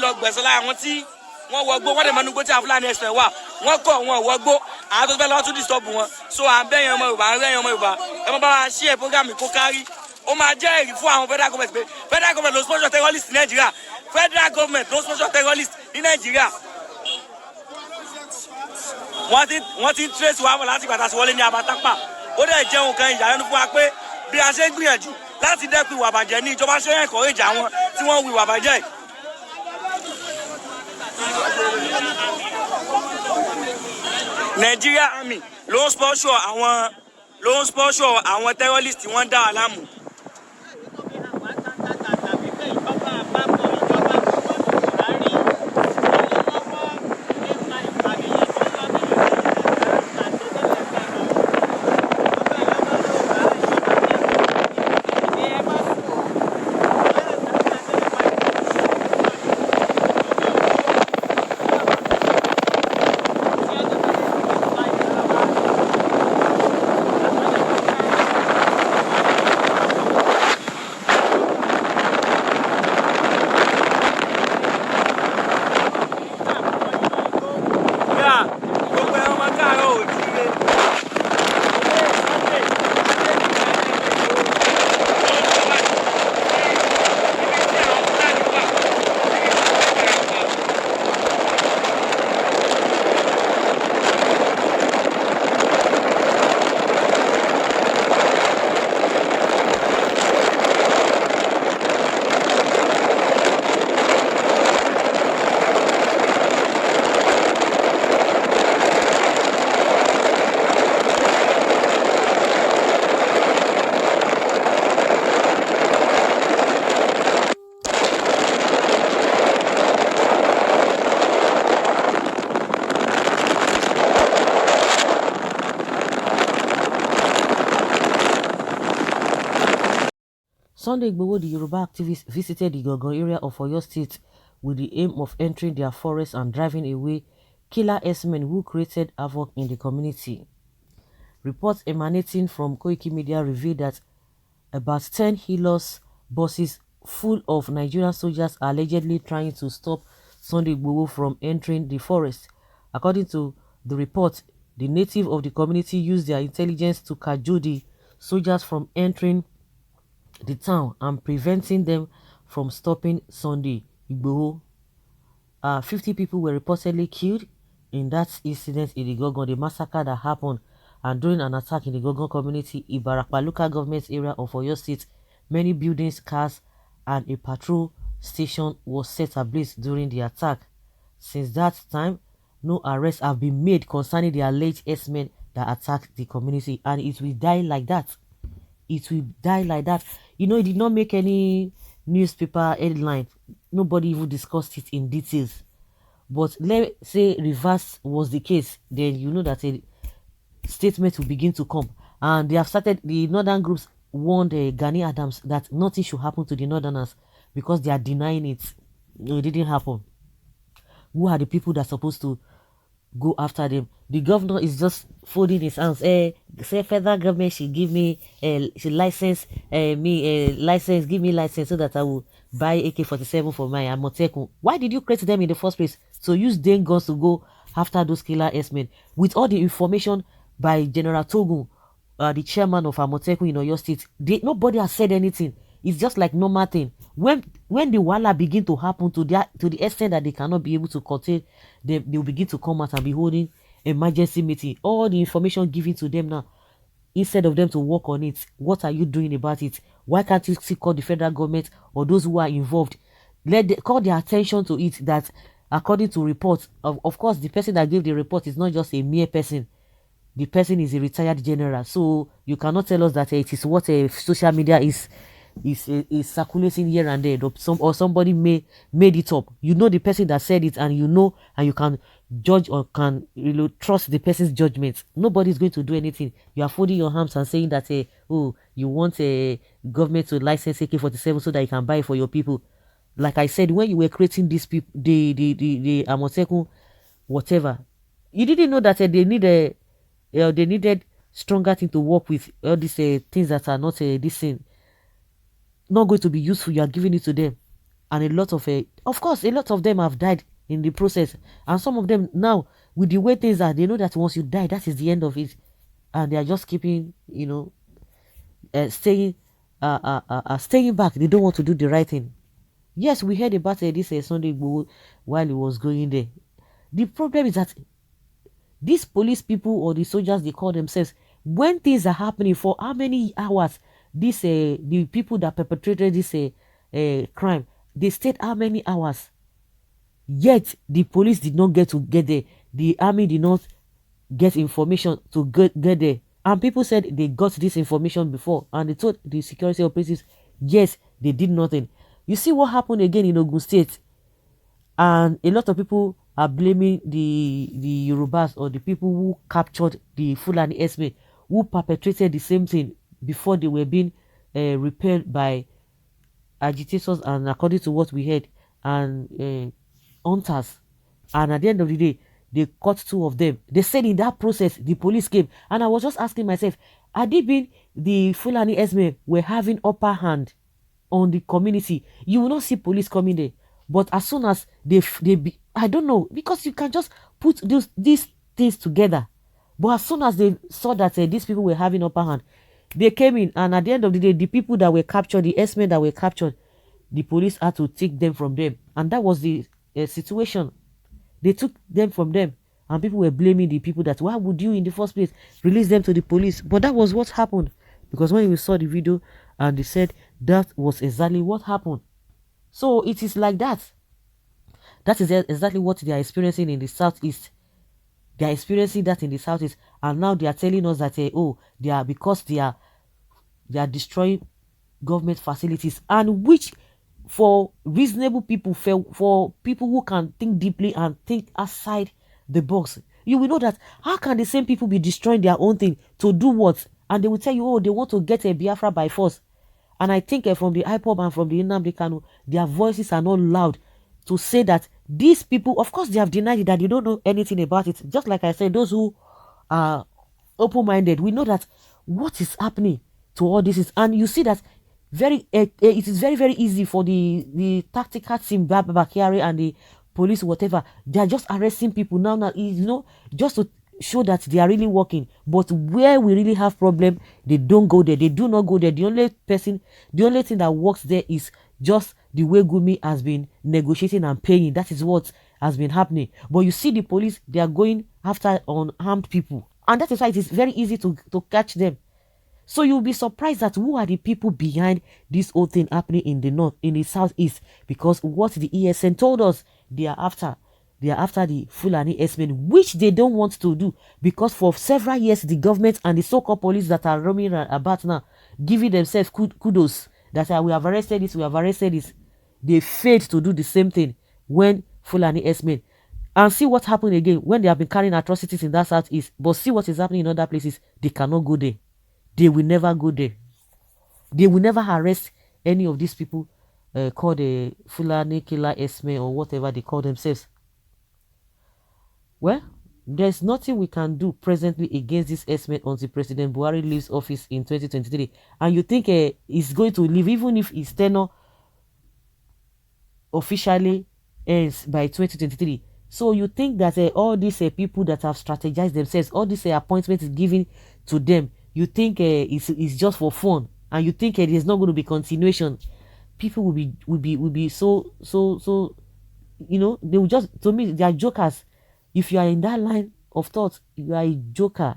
lọ gbẹ̀sẹ̀ lára wọn tí wọ́n wọgbó wọ́n dẹ̀ mọ́ nígbó tí àwọn Fulani Herdsmen wà wọ́n kọ̀ wọn wọgbó àwọn tó fẹ́ lọ́wọ́ tún disturb wọn so à ń bẹ̀yẹn ọmọ Yorùbá à ń rẹ̀yìn ọmọ Yorùbá ẹ mọ́ bá wa share program kó kárí ó máa jẹ́ èrì fún àwọn federal government pé federal government ló sponsor terrorist ní Nàìjíríà federal government ló sponsor terrorist ní Nàìjíríà wọ́n ti ń trace wa láti gbàtà sí wọlé ní Abatapa ó dẹ̀ jẹ́ nǹkan ìyàlẹ́nu fún wa pé bí a ṣe ń gbìyànjú láti dẹ́kun ìwà àbàjẹ́ ní ìjọba ṣe ń encourage àwọn tí wọ́n ń hu ìwà àbàjẹ́. Nigeria Army ló ń sponsor àwọn terrorist tí wọ́n ń dá wa láàmú. Sunday Igboho, the Yoruba activist, visited the Igboho area of Oyo State with the aim of entering their forest and driving away killer Herdsmen who created havoc in the community. Reports emanating from Koiki Media reveal that about 10 Hilux buses full of Nigerian soldiers are allegedly trying to stop Sunday Igboho from entering the forest. According to the report, the native of the community used their intelligence to cajole the soldiers from entering the town and preventing them from stopping Sunday Igboho. 50 people were reportedly killed in that incident in the Igboho, the massacre that happened, and during an attack in the Igboho community, Ibarapa local government area of Oyo State. Many buildings, cars, and a patrol station was set ablaze during the attack. Since that time, no arrests have been made concerning the alleged Herdsmen that attacked the community, and it will die like that. It will die like that. You know, it did not make any newspaper headline. Nobody even discussed it in details. But let's say reverse was the case, then you know that a statement will begin to come. And they have started, the northern groups warned Gani Adams that nothing should happen to the northerners because they are denying it. No, it didn't happen. Who are the people that are supposed to go after them? The governor is just folding his hands. Say federal government should give me she license give me license so that I will buy AK-47 for my Amotekun. Why did you create them in the first place? So use them guns to go after those killer Herdsmen. With all the information by General Togun, the chairman of Amotekun in Oyo State, nobody has said anything. It's just like normal thing. When the wala begin to happen to the extent that they cannot be able to contain them, they will begin to come out and be holding emergency meeting. All the information given to them now, instead of them to work on it, what are you doing about it? Why can't you call the federal government or those who are involved? Call their attention to it that according to reports, of course, the person that gave the report is not just a mere person. The person is a retired general. So you cannot tell us that it is what social media is circulating here and there, or somebody made it up. You know the person that said it, and you know, and you can judge or can trust the person's judgment. Nobody is going to do anything. You are folding your arms and saying that oh, you want a government to license AK-47 so that you can buy it for your people. Like I said, when you were creating these people, the Amotekun, whatever, you didn't know that they needed stronger thing to work with. All these things that are not this thing, not going to be useful. You are giving it to them. and of course, a lot of them have died in the process, and some of them now, with the way things are, they know that once you die, that is the end of it, and they are just keeping, staying, staying back. They don't want to do the right thing. Yes, we heard about this Sunday Igboho while he was going there. The problem is that these police people or the soldiers, they call themselves, when things are happening, for how many hours the people that perpetrated this crime, they stayed how many hours, yet the police did not get there, the army did not get information to get there, and people said they got this information before, and they told the security operatives, yes, they did nothing. You see what happened again in Ogun State, and a lot of people are blaming the Yorubas or the people who captured the Fulani Herdsmen, who perpetrated the same thing before they were being repelled by agitators, and according to what we heard, and hunters. And at the end of the day, they caught two of them. They said in that process, the police came. And I was just asking myself, had it been the Fulani Herdsmen were having upper hand on the community, you will not see police coming there. But as soon as I don't know, because you can just put these things together. But as soon as they saw that these people were having upper hand, they came in, and at the end of the day, the people that were captured, the Herdsmen that were captured, the police had to take them from them. And that was the situation. They took them from them, and people were blaming the people that, why would you in the first place release them to the police? But that was what happened, because when we saw the video, and they said that was exactly what happened. So it is like that. That is exactly what they are experiencing in the southeast. They are experiencing that in the southeast, and now they are telling us that because they are destroying government facilities, and which, for reasonable people, for people who can think deeply and think outside the box, you will know that how can the same people be destroying their own thing to do what? And they will tell you, oh, they want to get a Biafra by force. And I think from the IPOB and from the Nnamdi Kanu, their voices are not loud to say that these people, of course, they have denied it, that they don't know anything about it. Just like I said, those who are open-minded, we know that what is happening to all this is, and you see that it is very, very easy for the tactical team, Bakari and the police, whatever. They are just arresting people now, just to show that they are really working. But where we really have problem, they don't go there. They do not go there. The only thing that works there is just the way Gumi has been negotiating and paying. That is what has been happening. But you see the police, they are going after unarmed people, and that is why it is very easy to catch them. So you'll be surprised that who are the people behind this whole thing happening in the north, in the southeast, because what the ESN told us they are after the Fulani Herdsmen, which they don't want to do, because for several years the government and the so-called police that are roaming about now, giving themselves kudos that we have arrested this, they failed to do the same thing when Fulani Herdsmen. And see what happened again when they have been carrying atrocities in that southeast. But see what is happening in other places. They cannot go there. They will never go there. They will never arrest any of these people called the Fulani killer Herdsmen or whatever they call themselves. Well, there's nothing we can do presently against this Herdsmen until President Buhari leaves office in 2023. And you think he's going to leave, even if his tenure officially ends by 2023. So you think that all these people that have strategized themselves, all these appointments is given to them, you think it's just for fun, and you think there's not going to be continuation? People will be so they will just, to me, they are jokers. If you are in that line of thought, you are a joker,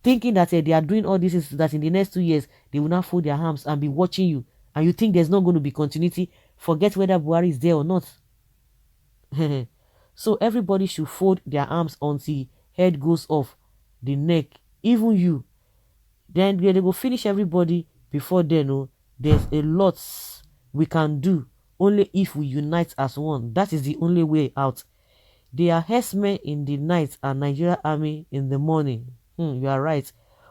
thinking that they are doing all this, is that in the next 2 years they will not fold their arms and be watching you, and you think there's not going to be continuity. Forget whether Buhari is there or not. So everybody should fold their arms until head goes off the neck, even you. Then they will finish everybody before then. Oh, there's a lot we can do only if we unite as one. That is the only way out. They are herdsmen in the night and Nigeria army in the morning. You are right.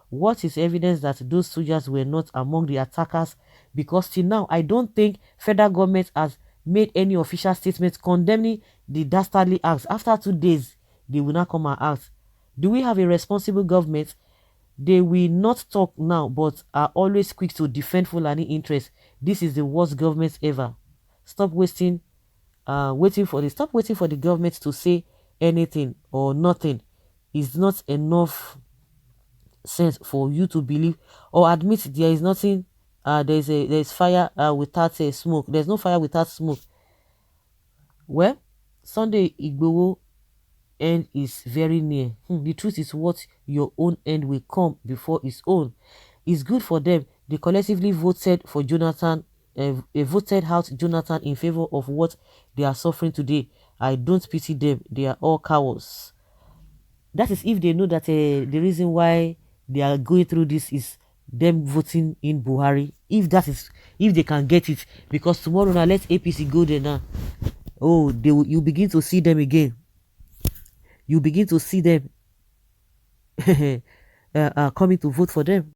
What is evidence that those soldiers were not among the attackers? Because till now, I don't think federal government has made any official statement condemning the dastardly acts. After 2 days, they will not come and ask. Do we have a responsible government? They will not talk now, but are always quick to defend Fulani interests. This is the worst government ever. Stop waiting stop waiting for the government to say anything or nothing. Is not enough sense for you to believe or admit there is nothing. There's fire without smoke. There's no fire without smoke. Well, Sunday Igboho end is very near. The truth is what your own end will come before his own. It's good for them. They collectively voted for Jonathan, voted out Jonathan in favor of what they are suffering today. I don't pity them. They are all cowards. That is if they know that the reason why they are going through this is them voting in Buhari. If they can get it, because tomorrow now let APC go there now. Oh, you begin to see them again. You begin to see them coming to vote for them.